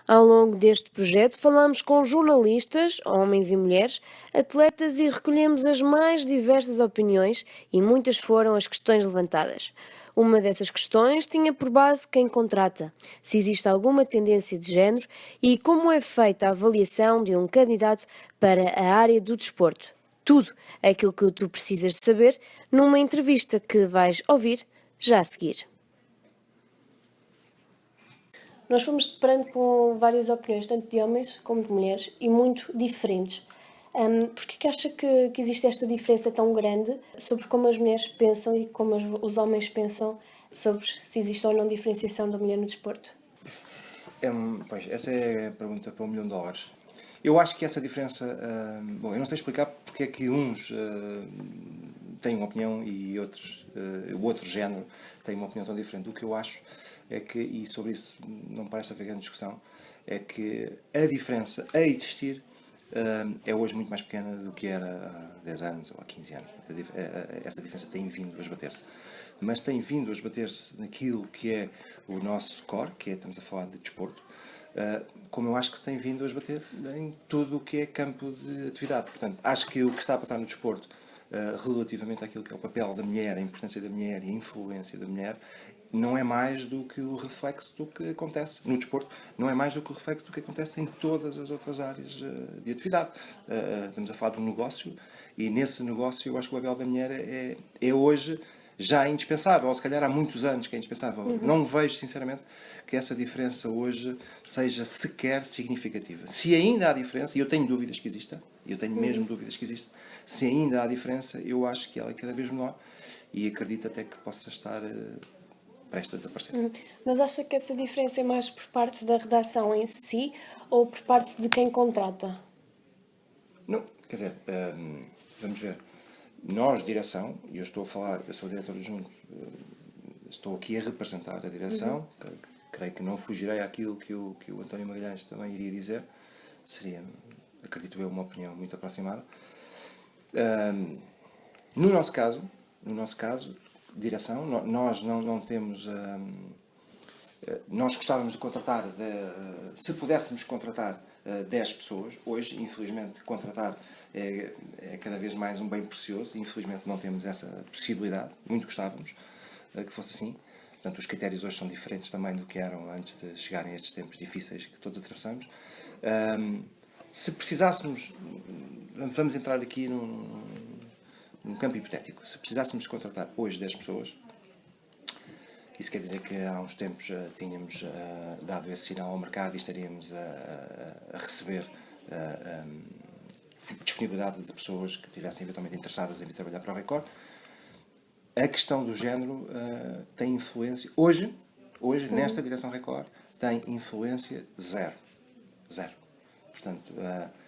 Ao longo deste projeto, falamos com jornalistas, homens e mulheres, atletas e recolhemos as mais diversas opiniões e muitas foram as questões levantadas. Uma dessas questões tinha por base quem contrata, se existe alguma tendência de género e como é feita a avaliação de um candidato para a área do desporto. Tudo aquilo que tu precisas de saber numa entrevista que vais ouvir já a seguir. Nós fomos deparando com várias opiniões, tanto de homens como de mulheres, e muito diferentes. Porquê que acha que existe esta diferença tão grande sobre como as mulheres pensam e como os homens pensam sobre se existe ou não diferenciação da mulher no desporto? Pois, essa é a pergunta para $1.000.000. Eu acho que essa diferença... bom, eu não sei explicar porque é que uns têm uma opinião e outros, o outro género tem uma opinião tão diferente. O que eu acho é que, e sobre isso não parece haver grande discussão, é que a diferença a existir é hoje muito mais pequena do que era há 10 anos ou há 15 anos. Essa diferença tem vindo a esbater-se. Mas tem vindo a esbater-se naquilo que é o nosso core, que é, estamos a falar de desporto, como eu acho que se tem vindo a esbater em tudo o que é campo de atividade. Portanto, acho que o que está a passar no desporto, relativamente àquilo que é o papel da mulher, a importância da mulher e a influência da mulher, não é mais do que o reflexo do que acontece no desporto, não é mais do que o reflexo do que acontece em todas as outras áreas de atividade. Estamos a falar de um negócio e nesse negócio eu acho que o papel da mulher é hoje já indispensável, ou se calhar há muitos anos que é indispensável. Não vejo, sinceramente, que essa diferença hoje seja sequer significativa. Se ainda há diferença, e eu tenho dúvidas que exista, e eu tenho mesmo dúvidas que exista, se ainda há diferença, eu acho que ela é cada vez menor e acredito até que possa estar prestes a desaparecer. Mas acha que essa diferença é mais por parte da redação em si ou por parte de quem contrata? Não, quer dizer, vamos ver. Nós, direção, e eu estou a falar, eu sou diretor adjunto, estou aqui a representar a direção, creio que não fugirei àquilo que o António Magalhães também iria dizer, seria, acredito eu, uma opinião muito aproximada. No nosso caso, direção, nós não temos... nós gostávamos de contratar, se pudéssemos contratar 10 pessoas, hoje, infelizmente, contratar é cada vez mais um bem precioso, infelizmente não temos essa possibilidade, muito gostávamos que fosse assim. Portanto, os critérios hoje são diferentes também do que eram antes de chegarem a estes tempos difíceis que todos atravessamos. Se precisássemos, vamos entrar aqui num campo hipotético, se precisássemos contratar hoje 10 pessoas, isso quer dizer que há uns tempos tínhamos dado esse sinal ao mercado e estaríamos a receber disponibilidade de pessoas que estivessem eventualmente interessadas em vir trabalhar para o Record. A questão do género tem influência. Hoje nesta direção Record, tem influência zero. Zero. Portanto,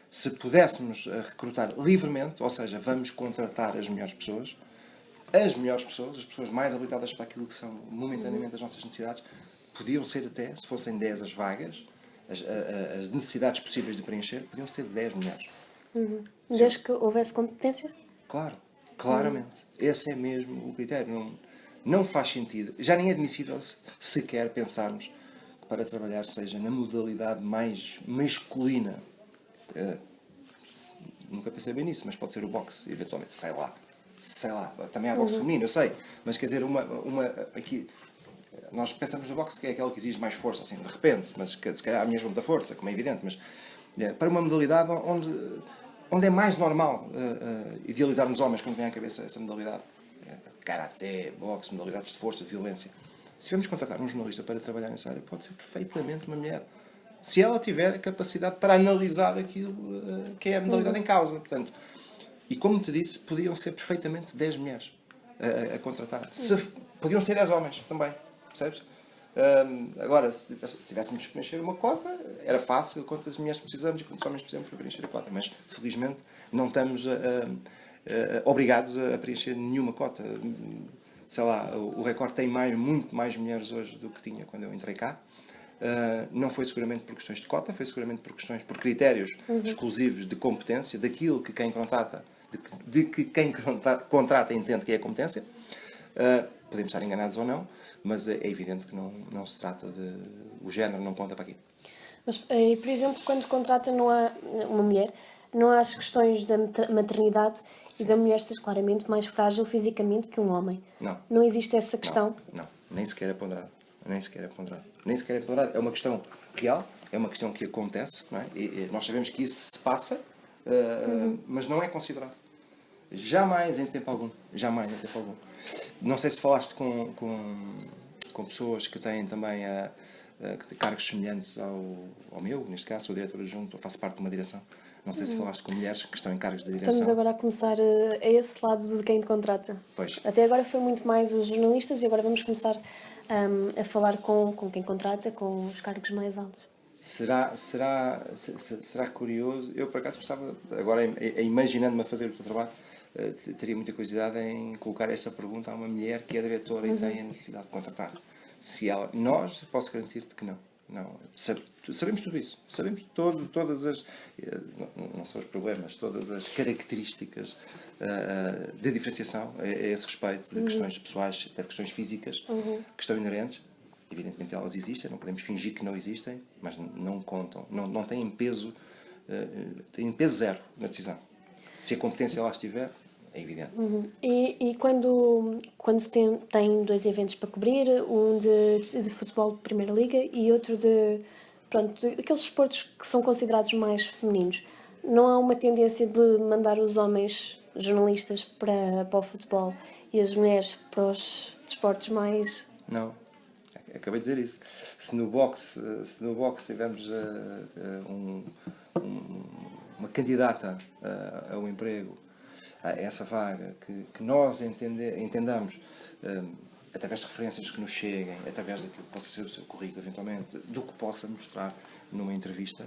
se pudéssemos recrutar livremente, ou seja, vamos contratar as melhores pessoas, as pessoas mais habilitadas para aquilo que são momentaneamente as nossas necessidades, podiam ser até, se fossem 10 as vagas, as necessidades possíveis de preencher, podiam ser 10 mulheres. Desde que houvesse competência? Claro, claramente. Esse é mesmo o critério. Não faz sentido, já nem é admissível sequer pensarmos que para trabalhar seja na modalidade mais masculina. Nunca pensei bem nisso, mas pode ser o boxe, eventualmente, sei lá, também há boxe feminino, eu sei, mas quer dizer, aqui, nós pensamos no boxe que é aquela que exige mais força, assim, de repente, mas se calhar há a mesma da força, como é evidente, mas para uma modalidade onde é mais normal idealizarmos homens quando vem à cabeça essa modalidade, karaté, boxe, modalidades de força, de violência, se vamos contratar um jornalista para trabalhar nessa área, pode ser perfeitamente uma mulher. Se ela tiver a capacidade para analisar aquilo que é a modalidade em causa. Portanto, e como te disse, podiam ser perfeitamente 10 mulheres a contratar. Podiam ser 10 homens também, percebes? Agora, se tivéssemos que preencher uma cota, era fácil, quantas mulheres precisamos e quantos homens precisamos para preencher a cota. Mas, felizmente, não estamos obrigados a preencher nenhuma cota. Sei lá, o Record tem muito mais mulheres hoje do que tinha quando eu entrei cá. Não foi seguramente por questões de cota, foi seguramente por critérios exclusivos de competência, daquilo que quem contrata, de que quem contrata entende que é a competência. Podemos estar enganados ou não, mas é evidente que não se trata de... O género não conta para aqui. Mas, por exemplo, quando contrata não há uma mulher, não há as questões da maternidade e da mulher ser claramente mais frágil fisicamente que um homem. Não. Não existe essa questão? Não. Nem sequer é ponderado. Nem sequer é ponderado. Nem sequer é ponderado. É uma questão real, é uma questão que acontece, não é? E nós sabemos que isso se passa, mas não é considerado. Jamais em tempo algum. Jamais em tempo algum. Não sei se falaste com pessoas que têm também cargos semelhantes ao meu, neste caso, sou diretor adjunto, ou faço parte de uma direção. Não sei se falaste com mulheres que estão em cargos de direção. Estamos agora a começar a esse lado de quem contrata. Pois. Até agora foi muito mais os jornalistas e agora vamos começar a falar com quem contrata, com os cargos mais altos. Será curioso? Eu, por acaso, gostava, agora imaginando-me a fazer o teu trabalho, teria muita curiosidade em colocar essa pergunta a uma mulher que é diretora e tem a necessidade de contratar. Se ela, nós, posso garantir-te que não. Não. Sabemos tudo isso. Sabemos todas as. Não são os problemas, todas as características de diferenciação a esse respeito, de questões pessoais, até de questões físicas, que estão inerentes. Evidentemente elas existem, não podemos fingir que não existem, mas não contam, não têm peso, têm peso zero na decisão. Se a competência lá estiver, é evidente. E quando tem dois eventos para cobrir, um de futebol de Primeira Liga e outro de aqueles esportes que são considerados mais femininos, não há uma tendência de mandar os homens jornalistas para o futebol e as mulheres para os desportos mais... Não. Acabei de dizer isso. Se no boxe tivermos uma candidata a um emprego, a essa vaga, que nós entendamos, através de referências que nos cheguem, através daquilo que possa ser o seu currículo, eventualmente, do que possa mostrar numa entrevista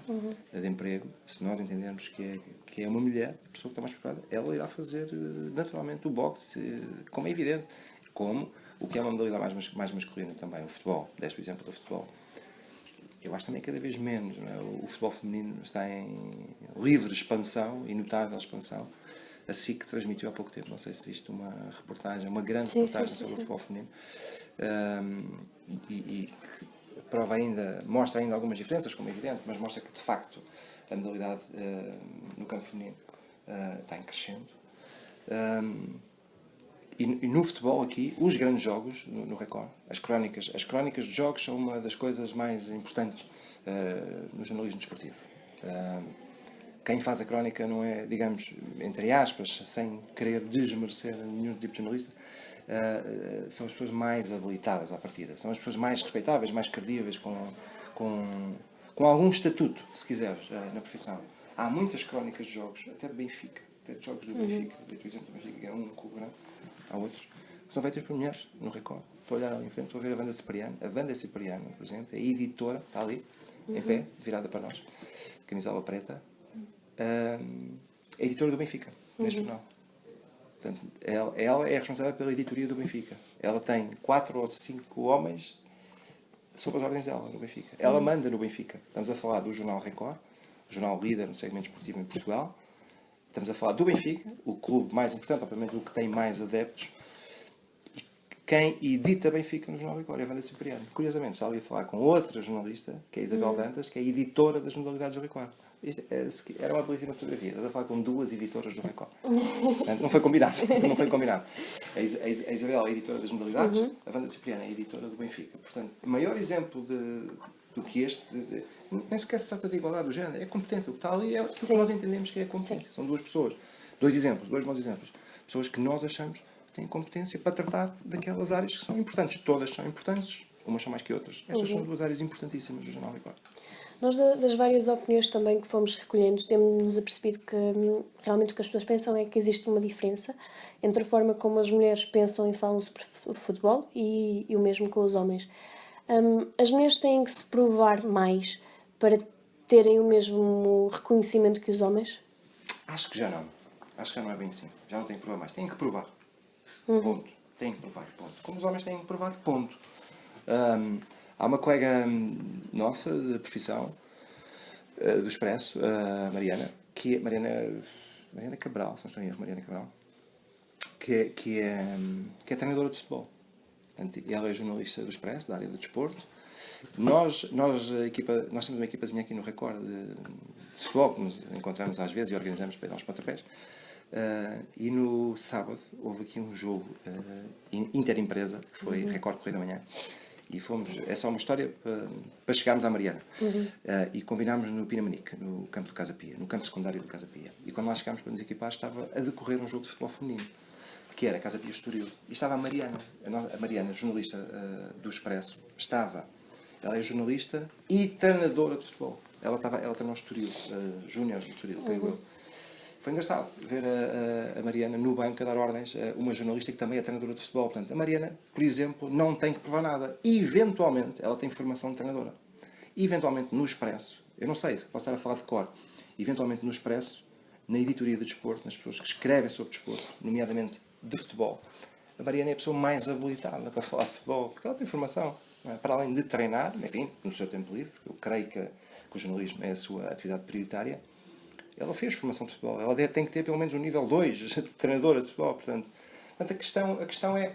de emprego, se nós entendermos que é uma mulher, a pessoa que está mais preparada, ela irá fazer naturalmente o boxe, como é evidente, como o que é uma modalidade mais masculina também, o futebol. Deste o exemplo do futebol. Eu acho também cada vez menos. Não é? O futebol feminino está em livre expansão e notável expansão. A SIC transmitiu há pouco tempo, não sei se viste uma reportagem, uma grande reportagem sobre o futebol feminino, e que prova ainda, mostra ainda algumas diferenças, como é evidente, mas mostra que de facto a modalidade no campo feminino está em crescendo. E no futebol aqui, os grandes jogos no Record, as crónicas de jogos são uma das coisas mais importantes no jornalismo desportivo. Quem faz a crónica não é, digamos, entre aspas, sem querer desmerecer nenhum tipo de jornalista, são as pessoas mais habilitadas à partida, são as pessoas mais respeitáveis, mais credíveis, com algum estatuto, se quiseres, na profissão. Há muitas crónicas de jogos, até de Benfica, até de jogos do Benfica, por exemplo, do Benfica, que é um clube grande. Há outros que são feitas por mulheres no Record. Estou a olhar ali em frente, estou a ver a Wanda Cipriano. A Wanda Cipriano, por exemplo, é editora, está ali, em pé, virada para nós, camisola preta, é editora do Benfica, neste jornal. Portanto, ela é responsável pela editoria do Benfica. Ela tem 4 ou 5 homens sob as ordens dela no Benfica. Ela manda no Benfica. Estamos a falar do jornal Record, o jornal líder no segmento esportivo em Portugal. Estamos a falar do Benfica, o clube mais importante, obviamente o que tem mais adeptos. Quem edita Benfica no Jornal Record é a Wanda Cipriano. Curiosamente, está ali a falar com outra jornalista, que é a Isabel Dantas, que é editora das modalidades do Record. Isto era uma belíssima fotografia. Estás a falar com 2 editoras do Record. Não foi combinado. Não foi combinado. A Isabel é a editora das modalidades, a Wanda Cipriano é a editora do Benfica. Portanto, o maior exemplo do que este, nem sequer se trata de igualdade do género, é a competência. O que está ali é o que nós entendemos que é a competência. Sim. São 2 pessoas. 2 bons exemplos. Pessoas que nós achamos que têm competência para tratar daquelas áreas que são importantes. Todas são importantes, umas são mais que outras. Estas são 2 áreas importantíssimas do Jornal Record. Nós, das várias opiniões também que fomos recolhendo, temos-nos apercebido que realmente o que as pessoas pensam é que existe uma diferença entre a forma como as mulheres pensam e falam sobre futebol e o mesmo com os homens. As mulheres têm que se provar mais para terem o mesmo reconhecimento que os homens? Acho que já não. Acho que já não é bem assim. Já não têm que provar mais. Têm que provar. Ponto. Têm que provar. Ponto. Como os homens têm que provar. Ponto. Há uma colega nossa de profissão do Expresso, a Mariana, que é Mariana Cabral, se não estou em erro, Mariana Cabral, que é treinadora de futebol. Portanto, ela é jornalista do Expresso, da área do desporto, Nós temos uma equipazinha aqui no Record de futebol, que nos encontramos às vezes e organizamos para ir aos pontapés. E no sábado houve aqui um jogo interempresa, que foi Record Correio da Manhã. E fomos, é só uma história para chegarmos à Mariana. E combinámos no Pinamanique, no campo de Casa Pia, no campo secundário de Casa Pia. E quando lá chegámos para nos equipar, estava a decorrer um jogo de futebol feminino, que era Casa Pia Estoril. E estava a Mariana, a Mariana, jornalista do Expresso, estava. Ela é jornalista e treinadora de futebol. Ela treinou o Estoril, Júnior do Estoril, creio eu. Foi engraçado ver a Mariana no banco a dar ordens a uma jornalista que também é treinadora de futebol. Portanto, a Mariana, por exemplo, não tem que provar nada. Eventualmente, ela tem formação de treinadora. Eventualmente, no Expresso, eu não sei se posso estar a falar de cor, eventualmente no Expresso, na editoria de desporto, nas pessoas que escrevem sobre desporto, nomeadamente de futebol, a Mariana é a pessoa mais habilitada para falar de futebol, porque ela tem formação. Para além de treinar, enfim, no seu tempo livre, eu creio que o jornalismo é a sua atividade prioritária, ela fez formação de futebol. Ela tem que ter pelo menos um nível 2 de treinadora de futebol. Portanto, a questão é,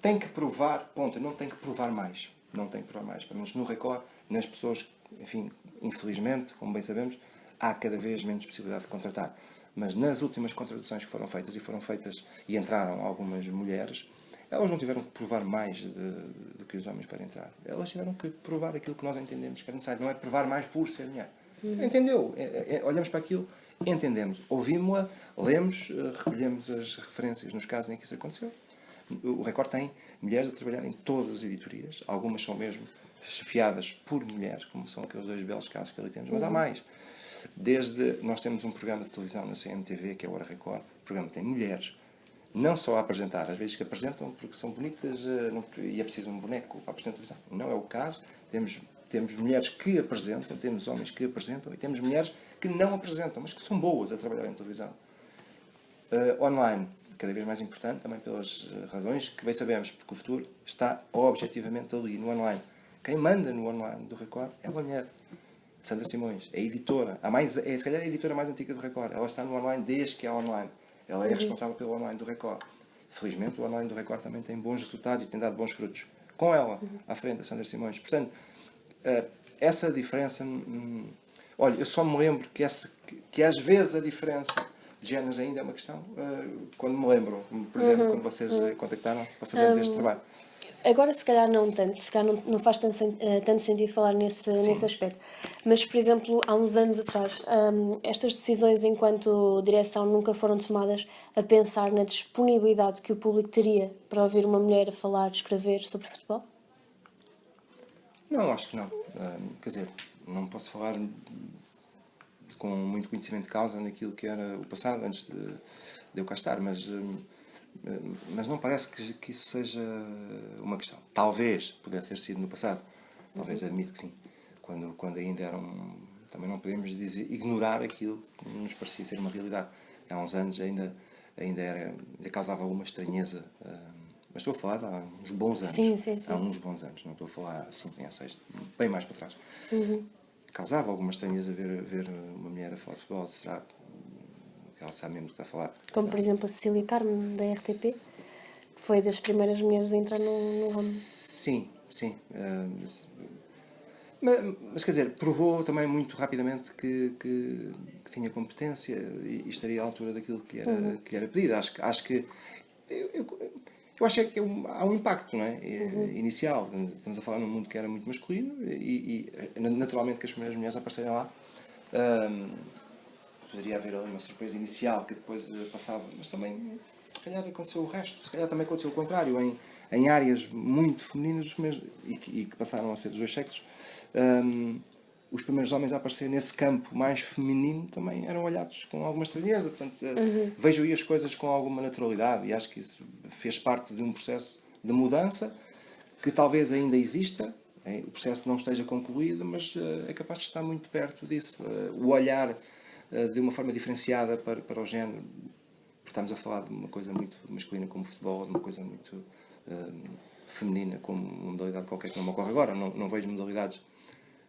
tem que provar, ponto, não tem que provar mais. Não tem que provar mais. Pelo menos no Record, nas pessoas, enfim, infelizmente, como bem sabemos, há cada vez menos possibilidade de contratar. Mas nas últimas contratações que foram feitas e entraram algumas mulheres, elas não tiveram que provar mais do que os homens para entrar. Elas tiveram que provar aquilo que nós entendemos que é necessário. Não é provar mais por ser mulher. Entendeu? Olhamos para aquilo, entendemos, ouvimos-la, lemos, recolhemos as referências nos casos em que isso aconteceu. O Record tem mulheres a trabalhar em todas as editorias, algumas são mesmo chefiadas por mulheres, como são aqueles 2 belos casos que ali temos, mas há mais. Nós temos um programa de televisão na CMTV, que é o Hora Record, o programa tem mulheres, não só a apresentar, às vezes que apresentam porque são bonitas e é preciso um boneco para apresentar televisão. Não é o caso, temos mulheres que apresentam, temos homens que apresentam e temos mulheres que não apresentam, mas que são boas a trabalhar em televisão. Online, cada vez mais importante, também pelas razões que bem sabemos, porque o futuro está objetivamente ali, no online. Quem manda no online do Record é uma mulher, Sandra Simões, é editora, se calhar é a editora mais antiga do Record. Ela está no online desde que é online. Ela é responsável pelo online do Record. Felizmente o online do Record também tem bons resultados e tem dado bons frutos. Com ela, à frente, a Sandra Simões. Portanto, essa diferença... olha, eu só me lembro que às vezes a diferença de géneros ainda é uma questão, quando me lembro, por exemplo, quando vocês contactaram para fazermos este trabalho. Agora, se calhar não tanto, se calhar não faz tanto sentido falar nesse aspecto. Mas, por exemplo, há uns anos atrás, estas decisões enquanto direção nunca foram tomadas a pensar na disponibilidade que o público teria para ouvir uma mulher a falar, escrever sobre futebol? Não, acho que não. Quer dizer, não posso falar com muito conhecimento de causa naquilo que era o passado, antes de eu cá estar, mas não parece que isso seja uma questão. Talvez pudesse ter sido no passado, talvez admito que sim, quando ainda eram... Também não podemos ignorar aquilo que nos parecia ser uma realidade. Há uns anos ainda causava alguma estranheza, mas estou a falar de há uns bons anos. Sim. Há uns bons anos, não estou a falar assim, há 6, bem mais para trás. Causava alguma estranheza ver uma mulher a falar de futebol. Será que ela sabe mesmo do que está a falar? Como, por exemplo, a Cecília Carmo, da RTP, que foi das primeiras mulheres a entrar no ramo. Sim. Mas quer dizer, provou também muito rapidamente que tinha competência e estaria à altura daquilo que lhe era pedido. Acho que eu acho que há um impacto, não é? Inicial. Estamos a falar num mundo que era muito masculino e naturalmente que as primeiras mulheres aparecerem lá. Poderia haver ali uma surpresa inicial que depois passava, mas também se calhar aconteceu o resto. Se calhar também aconteceu o contrário, em áreas muito femininas e que passaram a ser dos 2 sexos. Os primeiros homens a aparecer nesse campo mais feminino também eram olhados com alguma estranheza. Portanto, vejo aí as coisas com alguma naturalidade e acho que isso fez parte de um processo de mudança que talvez ainda exista. O processo não esteja concluído, mas é capaz de estar muito perto disso. O olhar de uma forma diferenciada para o género, porque estamos a falar de uma coisa muito masculina como futebol, de uma coisa muito feminina como uma modalidade qualquer que não me ocorre agora. Não vejo modalidades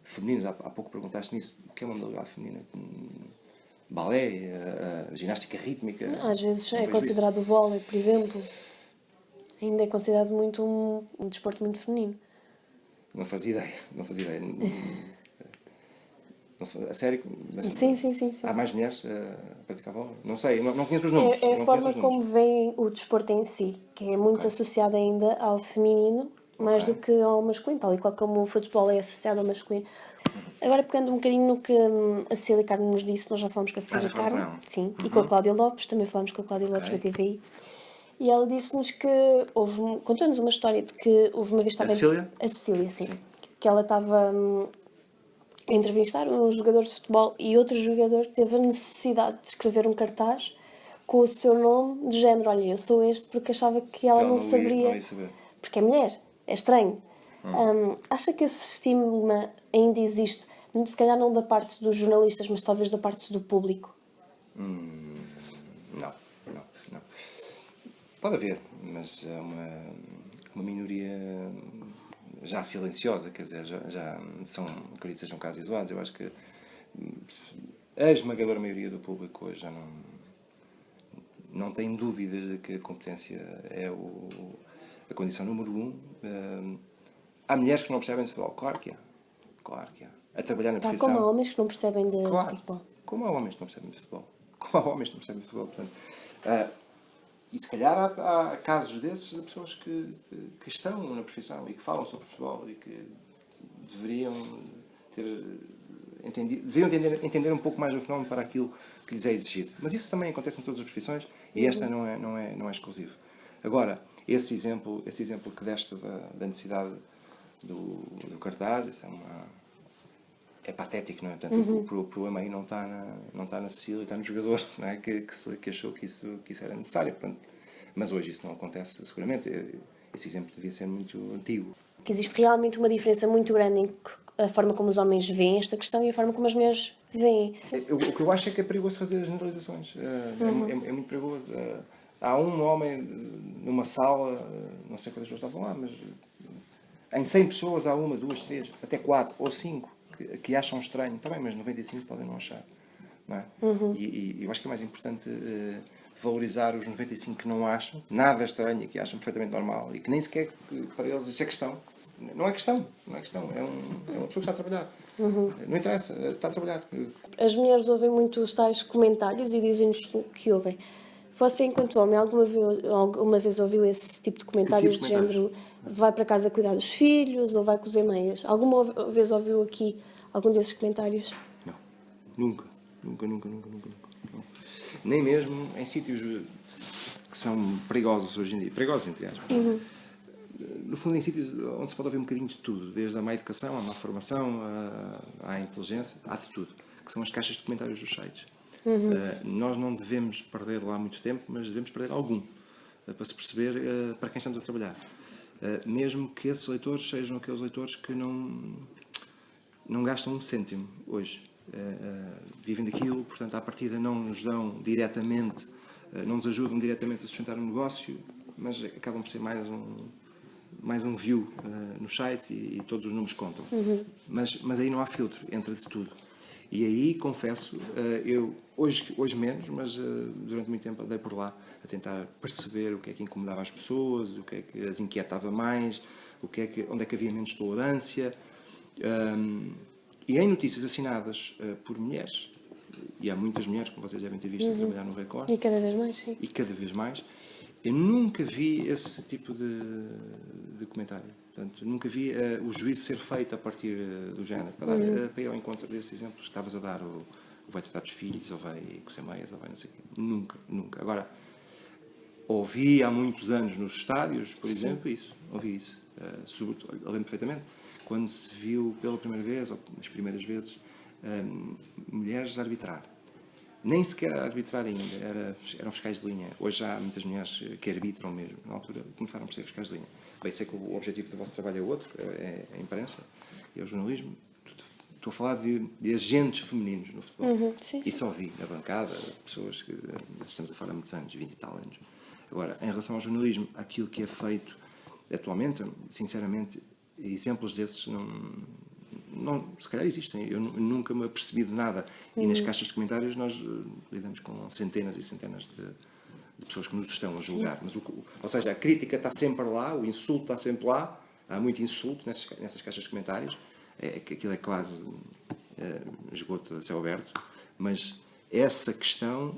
femininas. Há pouco perguntaste nisso, o que é uma modalidade feminina? Balé, ginástica rítmica? Às vezes é considerado o vôlei, por exemplo. Ainda é considerado muito um desporto muito feminino. Não fazia ideia, não fazia ideia. A sério? Mas Sim. há mais mulheres a praticar vôlei? Não sei, não conheço os números. É a não forma conheço os números. como veem o desporto em si, que é muito Ok. associado ainda ao feminino, mais Ok. do que ao masculino, tal e qual como o futebol é associado ao masculino. Agora, pegando um bocadinho no que a Cecília Carmo nos disse, nós já falamos com a Cecília já falaram Carmo, com ela? sim, e com a Cláudia Lopes, também falamos com a Cláudia Lopes da TVI, e ela disse-nos que contou-nos uma história de que houve uma vez estava... Cecília? A Cecília, sim. Que ela estava a entrevistar um jogador de futebol e outro jogador teve a necessidade de escrever um cartaz com o seu nome de género. Olha, eu sou este, porque achava que ela não saberia. Não ia saber. Porque é mulher, é estranho. Acha que esse estigma ainda existe, se calhar não da parte dos jornalistas, mas talvez da parte do público? Não. Pode haver, mas é uma minoria já silenciosa, quer dizer, já são, acredito que sejam casos isolados. Eu acho que a esmagadora maioria do público hoje já não tem dúvidas de que a competência é a condição número 1. Há mulheres que não percebem de futebol, claro que há. A trabalhar na Tal profissão. como há homens que não percebem de futebol. Como há homens que não percebem de futebol. Portanto, e se calhar há casos desses de pessoas que estão na profissão e que falam sobre futebol e que deveriam entender um pouco mais o fenómeno para aquilo que lhes é exigido. Mas isso também acontece em todas as profissões e esta não é exclusivo. Agora, esse exemplo que deste da necessidade do cartaz, isso é patético, não é? Portanto, o problema aí não está na Cecília, está no jogador, não é? que achou que isso era necessário. Portanto, mas hoje isso não acontece, seguramente. Esse exemplo devia ser muito antigo. Que existe realmente uma diferença muito grande em a forma como os homens veem esta questão e a forma como as mulheres veem. O que eu acho é que é perigoso fazer generalizações. É muito perigoso. Há um homem numa sala, não sei quantas pessoas estavam lá, mas em 100 pessoas há 1, 2, 3, até 4 ou 5 que acham estranho. Está bem, mas 95 podem não achar. Não é? E eu acho que é mais importante valorizar os 95 que não acham nada estranho e que acham perfeitamente normal e que nem sequer para eles isso é questão. Não é questão. É uma pessoa que está a trabalhar. Não interessa, está a trabalhar. As mulheres ouvem muito os tais comentários e dizem-nos que ouvem. Você, enquanto homem, alguma vez ouviu esse tipo de comentários de género vai para casa cuidar dos filhos ou vai cozer meias? Alguma vez ouviu aqui algum desses comentários? Não. Nunca. Nem mesmo em sítios que são perigosos hoje em dia. Perigosos, entre aspas. No fundo, em sítios onde se pode ouvir um bocadinho de tudo, desde a má educação, à má formação, à inteligência, há de tudo, que são as caixas de comentários dos sites. Nós não devemos perder lá muito tempo, mas devemos perder algum, para se perceber para quem estamos a trabalhar. Mesmo que esses leitores sejam aqueles leitores que não gastam um cêntimo hoje. Vivem daquilo, portanto, à partida não nos dão diretamente, não nos ajudam diretamente a sustentar um negócio, mas acabam por ser mais um view no site e todos os números contam. Mas aí não há filtro, entra de tudo. E aí, confesso, eu hoje menos, mas durante muito tempo andei por lá a tentar perceber o que é que incomodava as pessoas, o que é que as inquietava mais, onde é que havia menos tolerância. E em notícias assinadas por mulheres, e há muitas mulheres, como vocês devem ter visto, a trabalhar no Record. E cada vez mais, sim. E cada vez mais. Eu nunca vi esse tipo de comentário. Portanto, nunca vi o juízo ser feito a partir do género. Para ir ao encontro desses exemplos que estavas a dar, ou vai tratar dos filhos, ou vai cozer meias, ou vai não sei o quê. Nunca. Agora, ouvi há muitos anos nos estádios, por exemplo, isso. Ouvi isso. Sobretudo, eu lembro perfeitamente, quando se viu pela primeira vez, ou nas primeiras vezes, mulheres a arbitrar. Nem sequer a arbitrar ainda, eram fiscais de linha. Hoje há muitas mulheres que arbitram mesmo. Na altura começaram por ser fiscais de linha. Bem, sei que o objetivo do vosso trabalho é outro, é a imprensa, é o jornalismo. Estou a falar de agentes femininos no futebol. Sim. E só vi na bancada pessoas que estamos a falar há muitos anos, 20 e tal anos. Agora, em relação ao jornalismo, aquilo que é feito atualmente, sinceramente, exemplos desses não, se calhar existem, eu nunca me apercebi de nada. E nas caixas de comentários nós lidamos com centenas e centenas de pessoas que nos estão a julgar. Mas ou seja, a crítica está sempre lá, o insulto está sempre lá, há muito insulto nessas caixas de comentários, que aquilo é quase esgoto a céu aberto, mas essa questão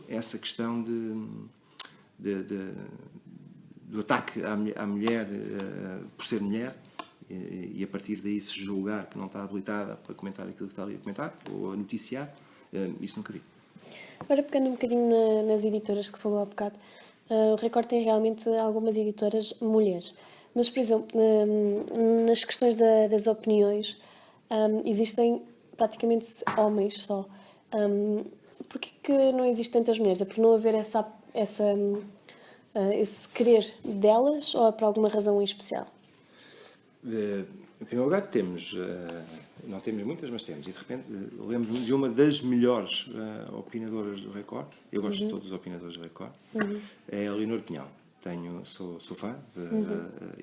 do ataque à mulher por ser mulher, e a partir daí se julgar que não está habilitada para comentar aquilo que está ali a comentar ou a noticiar, isso nunca vi. Agora, pegando um bocadinho nas editoras que falou há bocado, o Record tem realmente algumas editoras mulheres. Mas, por exemplo, nas questões das opiniões, existem praticamente homens só. Porquê que não existem tantas mulheres? É por não haver esse querer delas ou é por alguma razão em especial? Em primeiro lugar, temos, não temos muitas, mas temos, e de repente lembro-me de uma das melhores opinadoras do Record. Eu gosto de todos os opinadores do Record. É a Leonor Pinhão. Sou fã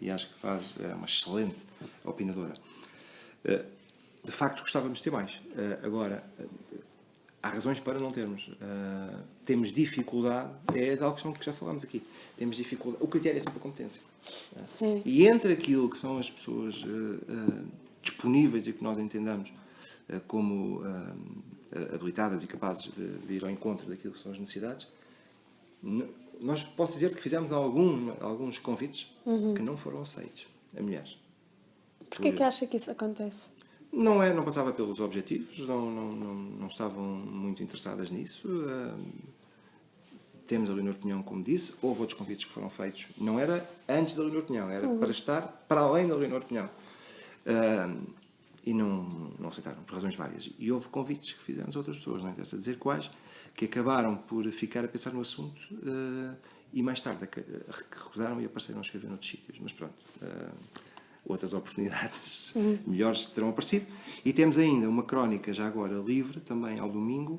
e acho que é uma excelente opinadora. De facto, gostávamos de ter mais. Agora, há razões para não termos. Temos dificuldade, é de algo que já falámos aqui. Temos dificuldade. O critério é sempre a competência. Sim. E entre aquilo que são as pessoas disponíveis e que nós entendamos como habilitadas e capazes de ir ao encontro daquilo que são as necessidades, nós posso dizer que fizemos alguns convites que não foram aceitos a mulheres. Porquê que acha que isso acontece? Não passava pelos objetivos, não estavam muito interessadas nisso. Temos a Leonor Pinhão, como disse, houve outros convites que foram feitos. Não era antes da Leonor Pinhão, era para estar para além da Leonor Pinhão. E não aceitaram, por razões várias. E houve convites que fizemos a outras pessoas, não interessa dizer quais, que acabaram por ficar a pensar no assunto e mais tarde recusaram e apareceram a escrever noutros sítios. Mas pronto, outras oportunidades melhores terão aparecido. E temos ainda uma crónica, já agora livre, também ao domingo,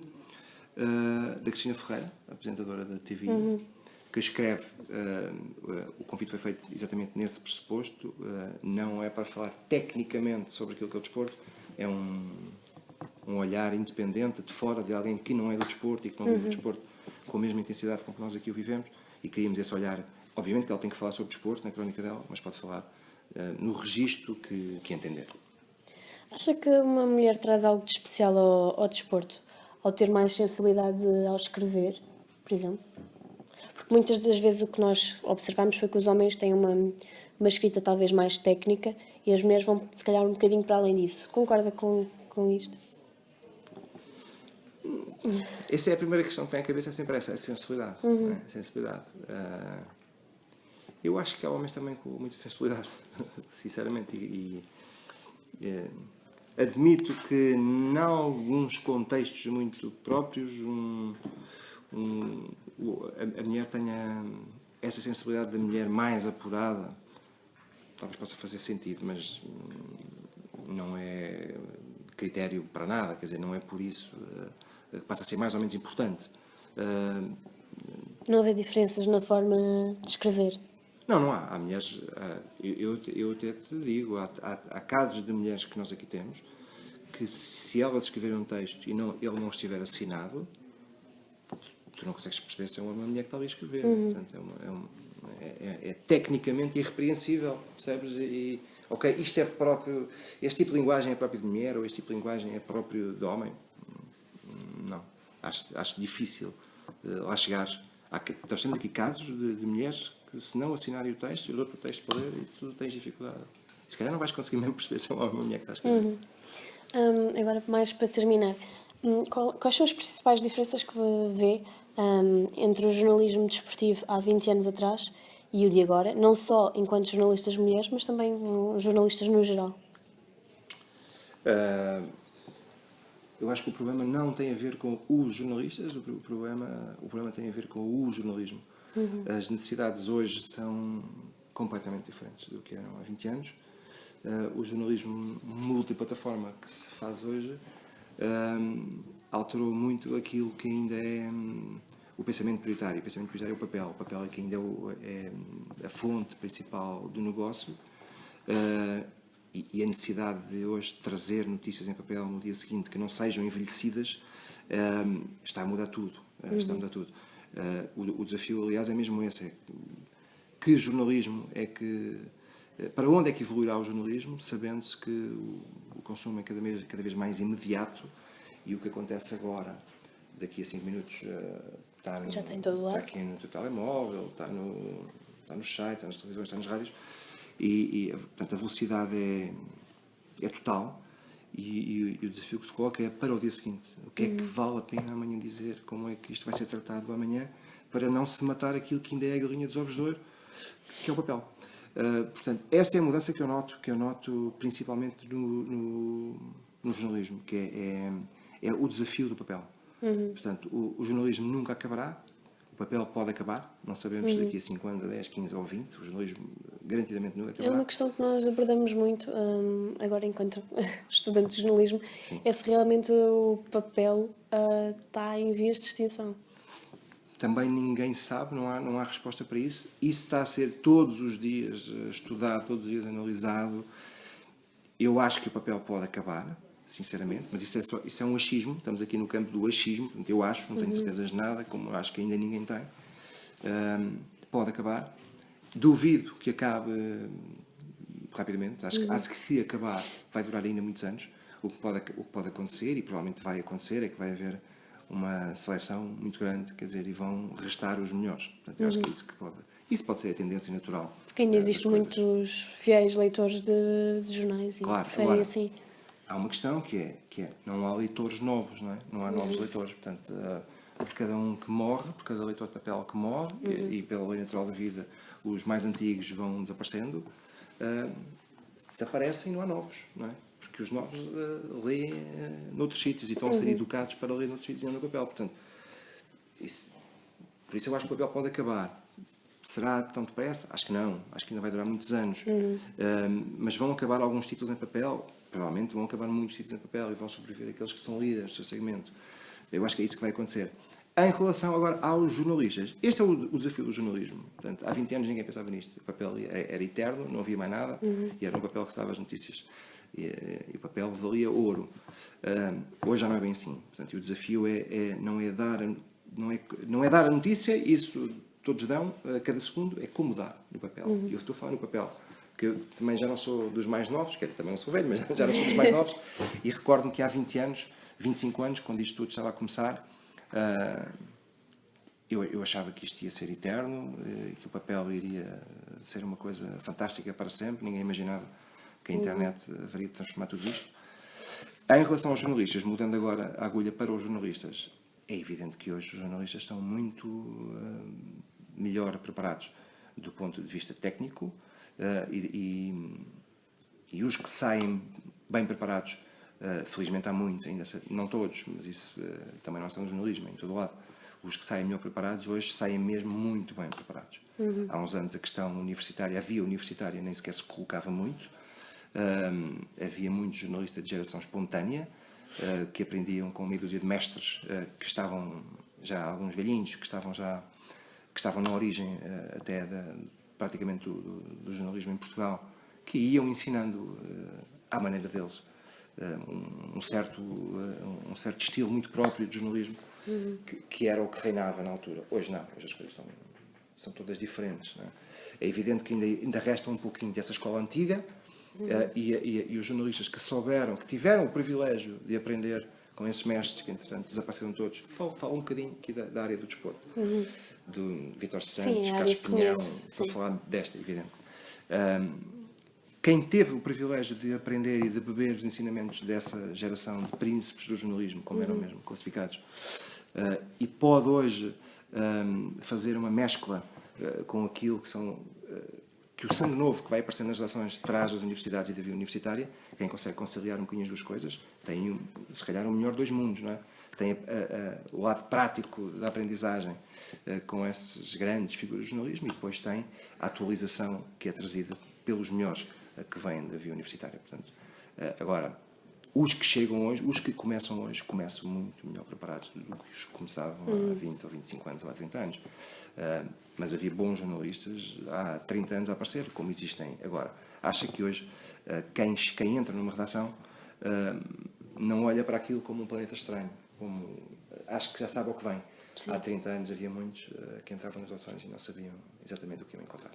da Cristina Ferreira, apresentadora da TV, que escreve, o convite foi feito exatamente nesse pressuposto, não é para falar tecnicamente sobre aquilo que é o desporto, é um olhar independente, de fora de alguém que não é do desporto e que não vive o desporto com a mesma intensidade com que nós aqui o vivemos, e queríamos esse olhar. Obviamente que ela tem que falar sobre desporto na crónica dela, mas pode falar no registro que entender. Acha que uma mulher traz algo de especial ao desporto? Ao ter mais sensibilidade ao escrever, por exemplo? Porque muitas das vezes o que nós observamos foi que os homens têm uma escrita talvez mais técnica e as mulheres vão, se calhar, um bocadinho para além disso. Concorda com isto? Essa é a primeira questão que vem à cabeça, é sempre essa, a sensibilidade. Né? A sensibilidade. Eu acho que há homens também com muita sensibilidade, sinceramente, e admito que, em alguns contextos muito próprios, a mulher tenha essa sensibilidade da mulher mais apurada, talvez possa fazer sentido, mas não é critério para nada, quer dizer, não é por isso, passa a ser mais ou menos importante. Não haver diferenças na forma de escrever? Não há. Há mulheres, eu até te digo, há casos de mulheres que nós aqui temos, que se elas escreverem um texto e ele não estiver assinado, tu não consegues perceber se é uma mulher que está ali a escrever. Portanto, é tecnicamente irrepreensível, percebes? E, ok, isto é próprio, este tipo de linguagem é próprio de mulher ou este tipo de linguagem é próprio de homem? Não. Acho difícil lá chegares. Nós temos aqui casos de mulheres que, se não assinarem o texto, eu dou-te o texto para ler e tu tens dificuldade. Se calhar não vais conseguir mesmo perceber se é uma mulher que está a escrever. Agora, mais para terminar, quais são as principais diferenças que vê entre o jornalismo desportivo há 20 anos atrás e o de agora, não só enquanto jornalistas mulheres, mas também jornalistas no geral? Eu acho que o problema não tem a ver com os jornalistas, o problema tem a ver com o jornalismo. As necessidades hoje são completamente diferentes do que eram há 20 anos. O jornalismo multiplataforma que se faz hoje alterou muito aquilo que ainda é o pensamento prioritário. O pensamento prioritário é o papel. O papel é que ainda é a fonte principal do negócio. E a necessidade de hoje trazer notícias em papel no dia seguinte que não sejam envelhecidas está a mudar tudo. O desafio, aliás, é mesmo esse. Que jornalismo é que para onde é que evoluirá o jornalismo, sabendo-se que o consumo é cada vez mais imediato e o que acontece agora, daqui a 5 minutos, Já está em todo lado. Está aqui no teu telemóvel, está no site, está nas televisões, está nas rádios, e portanto, a velocidade é total. E o desafio que se coloca é para o dia seguinte. O que é que vale a pena amanhã dizer? Como é que isto vai ser tratado amanhã? Para não se matar aquilo que ainda é a galinha dos ovos de ouro, que é o papel. Portanto, essa é a mudança que eu noto principalmente no jornalismo, que é o desafio do papel. Portanto, o jornalismo nunca acabará, o papel pode acabar, não sabemos se daqui a 5 anos, a 10, 15 ou 20, o jornalismo garantidamente nunca acabará. É uma questão que nós abordamos muito agora enquanto estudantes de jornalismo, é se realmente o papel está em vias de extinção. Também ninguém sabe, não há resposta para isso. Isso está a ser todos os dias estudado, todos os dias analisado. Eu acho que o papel pode acabar, sinceramente, mas isso é um achismo. Estamos aqui no campo do achismo. Portanto, eu acho, não tenho certezas de nada, como eu acho que ainda ninguém tem. Pode acabar. Duvido que acabe rapidamente. Acho que se acabar vai durar ainda muitos anos. O que pode acontecer, e provavelmente vai acontecer, é que vai haver uma seleção muito grande, quer dizer, e vão restar os melhores. Portanto, eu acho que isso pode ser a tendência natural. Porque ainda existem muitos fiéis leitores de jornais e preferem agora, assim. Há uma questão que é, não há leitores novos, não é? Não há novos leitores, portanto, por cada um que morre, por cada leitor de papel que morre, e pela lei natural da vida, os mais antigos vão desaparecendo, desaparecem e não há novos, não é? Porque os novos leem noutros sítios e estão a ser educados para ler noutros sítios e não no papel. Portanto, por isso eu acho que o papel pode acabar. Será tão depressa? Acho que não. Acho que ainda vai durar muitos anos. Mas vão acabar alguns títulos em papel. Provavelmente vão acabar muitos títulos em papel e vão sobreviver aqueles que são líderes do seu segmento. Eu acho que é isso que vai acontecer. Em relação agora aos jornalistas, este é o desafio do jornalismo. Portanto, há 20 anos ninguém pensava nisto. O papel era eterno, não havia mais nada, e era um papel que estava as notícias. E o papel valia ouro. Hoje já não é bem assim. Portanto, o desafio não é dar a notícia, isso todos dão a cada segundo, é como dar no papel. E eu estou a falar no papel, que eu também já não sou dos mais novos, que também não sou velho, mas já não sou dos mais novos, e recordo-me que há 20 anos, 25 anos, quando isto tudo estava a começar, eu achava que isto ia ser eterno, que o papel iria ser uma coisa fantástica para sempre, ninguém imaginava que a internet haveria de transformar tudo isto. Em relação aos jornalistas, mudando agora a agulha para os jornalistas, é evidente que hoje os jornalistas estão muito melhor preparados do ponto de vista técnico, e os que saem bem preparados, felizmente há muitos, ainda não todos, mas isso também não está no jornalismo, em todo lado. Os que saem melhor preparados hoje saem mesmo muito bem preparados. Há uns anos a questão universitária, a via universitária nem sequer se colocava muito. Havia muitos jornalistas de geração espontânea que aprendiam com meia dúzia de mestres que estavam já, alguns velhinhos, que estavam na origem até praticamente do jornalismo em Portugal, que iam ensinando à maneira deles um certo estilo muito próprio de jornalismo, que era o que reinava na altura. Hoje não, hoje as coisas são todas diferentes. Não é? É evidente que ainda resta um pouquinho dessa escola antiga, e os jornalistas que tiveram o privilégio de aprender com esses mestres, que entretanto desapareceram todos. Falo um bocadinho aqui da área do desporto, do Vítor Santos, Carlos Pinhão, para falar desta, evidente. Quem teve o privilégio de aprender e de beber os ensinamentos dessa geração de príncipes do jornalismo, como eram mesmo classificados, e pode hoje fazer uma mescla com aquilo que o sangue novo que vai aparecendo nas relações traz das universidades e da vida universitária, quem consegue conciliar um bocadinho as duas coisas, tem, se calhar, o melhor dos mundos, não é? Tem o lado prático da aprendizagem com essas grandes figuras do jornalismo, e depois tem a atualização que é trazida pelos melhores que vêm da via universitária. Portanto, agora, os que chegam hoje, os que começam hoje, começam muito melhor preparados do que os que começavam há 20 ou 25 anos ou há 30 anos. Mas havia bons jornalistas há 30 anos a aparecer, como existem agora. Acha que hoje quem entra numa redação não olha para aquilo como um planeta estranho. Acho que já sabe o que vem. Sim. Há 30 anos havia muitos que entravam nas redações e não sabiam exatamente o que iam encontrar.